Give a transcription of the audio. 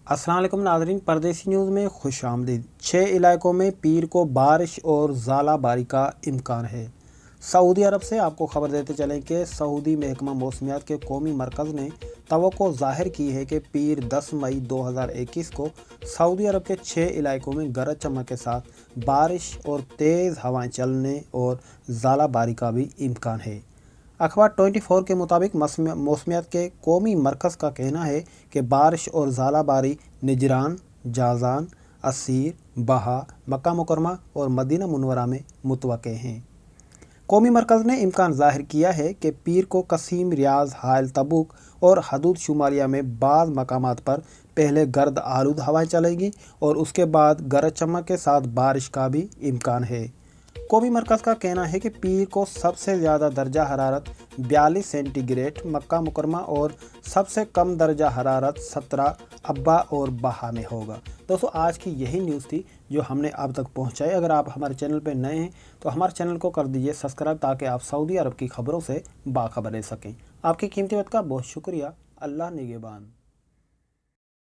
अस्सलाम वालेकुम नाज़रीन, परदेसी न्यूज़ में खुश आमदीद। 6 इलाकों में पीर को बारिश और ज़ालाबारी का इम्कान है। सऊदी अरब से आपको खबर देते चलें कि सऊदी महकमा मौसमियात के कौमी मरकज़ ने तवक्को ज़ाहिर की है कि पीर 10 मई 2021 को सऊदी अरब के 6 इलाकों में गरज चमक के साथ बारिश और तेज़ हवाएं चलने और ज़ालाबारी का भी इम्कान है। अखबार 24 के मुताबिक मौसमियात के कौमी मरकज़ का कहना है कि बारिश और ज़ालाबारी निजरान, जाज़ान, असीर, बहा, मक्का मुकरमा और मदीना मुनव्वरा में मुतवक्के हैं। कौमी मरकज़ ने इम्कान ज़ाहिर किया है कि पीर को कसीम, रियाज, हायल, तबूक और हदूद शुमालिया में बाज़ मकामात पर पहले गर्द आलूद हवाएं चलेंगी और उसके बाद गरज चमक के साथ बारिश का भी इम्कान है। कौमी मरकज़ का कहना है कि पीर को सबसे ज़्यादा दर्जा हरारत 42 सेंटीग्रेड मक्का मुकरमा और सबसे कम दर्जा हरारत 17 अब्बा और बहा में होगा। दोस्तों, आज की यही न्यूज़ थी जो हमने आप तक पहुंचाई। अगर आप हमारे चैनल पर नए हैं तो हमारे चैनल को कर दीजिए सब्सक्राइब, ताकि आप सऊदी अरब की खबरों से बाखबर रह सकें। आपकी कीमती वक्त का बहुत शुक्रिया। अल्लाह निगहबान।